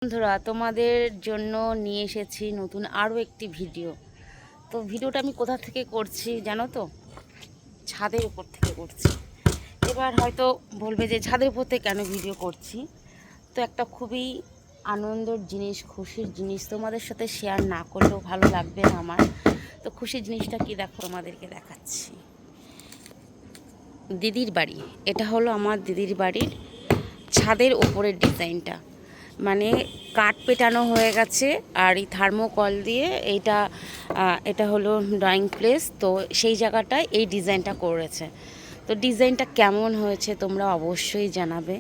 বন্ধুরা, তোমাদের জন্য নিয়ে এসেছি নতুন আরও একটি ভিডিও। তো ভিডিওটা আমি কোথা থেকে করছি জানো তো? ছাদের উপর থেকে করছি। এবার হয়তো বলবে যে ছাদের উপর থেকে কেন ভিডিও করছি। তো একটা খুবই আনন্দের জিনিস, খুশির জিনিস তোমাদের সাথে শেয়ার না করলেও ভালো লাগবে না আমার। তো খুশির জিনিসটা কি দেখো, তোমাদেরকে দেখাচ্ছি। দিদির বাড়ি, এটা হলো আমার দিদির বাড়ির ছাদের ওপরের ডিজাইনটা। মানে কাঠ পেটানো হয়ে গেছে আর এই থার্মোকল দিয়ে এটা হলো ড্রয়িং প্লেস। তো সেই জায়গাটায় এই ডিজাইনটা করেছে। তো ডিজাইনটা কেমন হয়েছে তোমরা অবশ্যই জানাবে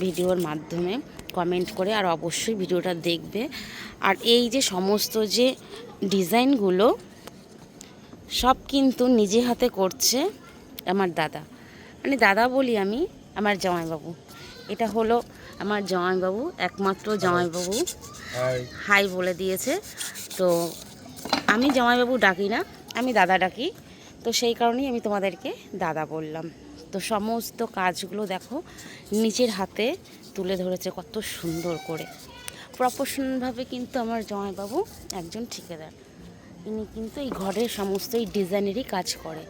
ভিডিওর মাধ্যমে কমেন্ট করে, আর অবশ্যই ভিডিওটা দেখবে। আর এই যে সমস্ত যে ডিজাইনগুলো সব কিন্তু নিজে হাতে করছে আমার দাদা। মানে দাদা বলি আমি, আমার জামাইবাবু। এটা হলো আমার জামাইবাবু, একমাত্র জামাইবাবু। হাই বলে দিয়েছে। তো আমি জামাইবাবু ডাকি না, আমি দাদা ডাকি। তো সেই কারণেই আমি তোমাদেরকে দাদা বললাম। তো সমস্ত কাজগুলো দেখো নিজের হাতে তুলে ধরেছে কত সুন্দর করে। প্রফেশনালভাবে কিন্তু আমার জামাইবাবু একজন ঠিকাদার। ইনি কিন্তু এই ঘরের সমস্ত এই ডিজাইনেরই কাজ করে।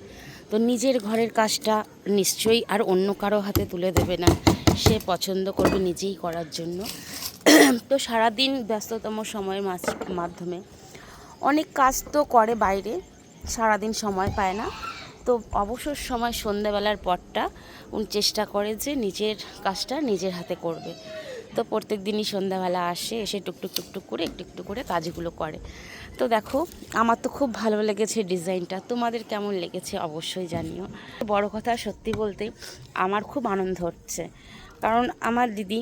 তো নিজের ঘরের কাজটা নিশ্চয়ই আর অন্য কারো হাতে তুলে দেবে না, সে পছন্দ করবে নিজেই করার জন্য। তো সারাদিন ব্যস্ততম সময়ের মাধ্যমে অনেক কাজ তো করে বাইরে, সারাদিন সময় পায় না। তো অবসর সময় সন্ধ্যাবেলার পরটা উনি চেষ্টা করে যে নিজের কাজটা নিজের হাতে করবে। তো প্রত্যেক দিনই সন্ধ্যাবেলা আসে, এসে টুকটুক টুকটুক করে একটু একটু করে কাজগুলো করে। তো দেখো, আমার তো খুব ভালো লেগেছে ডিজাইনটা। তোমাদের কেমন লেগেছে অবশ্যই জানিও। বড় কথা, সত্যি বলতে আমার খুব আনন্দ হচ্ছে, কারণ আমার দিদি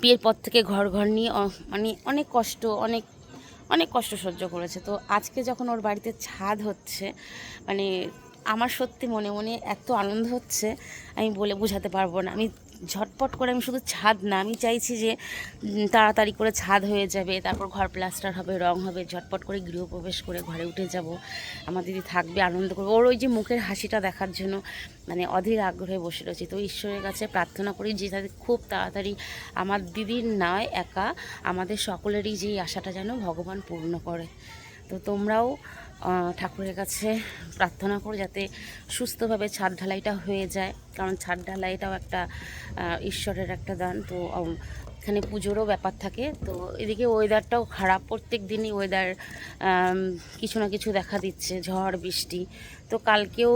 বিয়ের পর থেকে ঘর নিয়ে মানে অনেক কষ্ট সহ্য করেছে। তো আজকে যখন ওর বাড়িতে ছাদ হচ্ছে, মানে আমার সত্যি মনে মনে এত আনন্দ হচ্ছে, আমি বলে বোঝাতে পারবো না। আমি ঝটপট করে, আমি শুধু ছাদ না, আমি চাইছি যে তাড়াতাড়ি করে ছাদ হয়ে যাবে, তারপর ঘর প্লাস্টার হবে, রং হবে, ঝটপট করে গৃহপ্রবেশ করে ঘরে উঠে যাব। আমার দিদি থাকবে, আনন্দ করবে। ওর ওই যে মুখের হাসিটা দেখার জন্য মানে অধীর আগ্রহে বসে রয়েছি। তো ঈশ্বরের কাছে প্রার্থনা করি যে তাদের খুব তাড়াতাড়ি, আমার দিদির নয় একা, আমাদের সকলেরই যেই আশাটা যেন ভগবান পূর্ণ করে। তো তোমরাও ঠাকুরের কাছে প্রার্থনা করো যাতে সুস্থভাবে ছাদ ঢালাইটা হয়ে যায়, কারণ ছাদ ঢালাইটাও একটা ঈশ্বরের একটা দান। তো এখানে পুজোরও ব্যাপার থাকে। তো এদিকে ওয়েদারটাও খারাপ, প্রত্যেক দিনই ওয়েদার কিছু না কিছু দেখা দিচ্ছে, ঝড় বৃষ্টি। তো কালকেও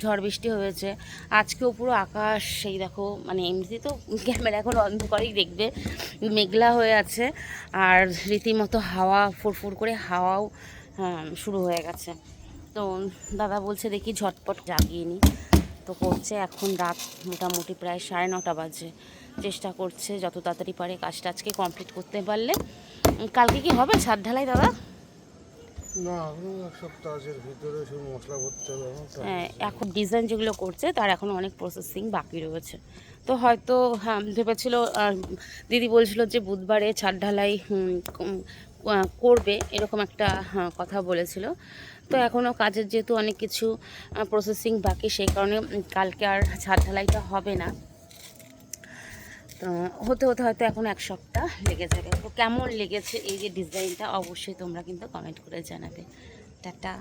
ঝড় বৃষ্টি হয়েছে, আজকেও পুরো আকাশ সেই দেখো, মানে এমনিতে তো ক্যামেরা এখন অন্ধকারেই দেখবে, মেঘলা হয়ে আছে। আর রীতিমতো হাওয়া, ফুরফুর করে হাওয়াও শুরু হয়ে গেছে। তো দাদা বলছে দেখি ঝটপট জাগিয়ে নিই। তো করছে, এখন রাত মোটামুটি প্রায় 9:30 বাজে। চেষ্টা করছে যত তাড়াতাড়ি পারে কাজটা আজকে কমপ্লিট করতে পারলে। কালকে কি হবে ছাদ ঢালাই দাদা? না, এক সপ্তাহের ভিতরে সব মশলা ভরতে হবে। হ্যাঁ, এখন ডিজাইন যেগুলো করছে তার এখন অনেক প্রসেসিং বাকি রয়েছে। তো হয়তো ভেবেছিল, দিদি বলছিল যে বুধবারে ছাদ ঢালাই করবে, এরকম একটা কথা বলেছিল। তো এখনও কাজের যেহেতু অনেক কিছু প্রসেসিং বাকি, সেই কারণে কালকে আর ছাদ ঢালাইটা হবে না। তো হতে হতে হয়তো এখন 1 সপ্তাহ লেগে যাবে। তো কেমন লেগেছে এই যে ডিজাইনটা অবশ্যই তোমরা কিন্তু কমেন্ট করে জানাবে। টাটা।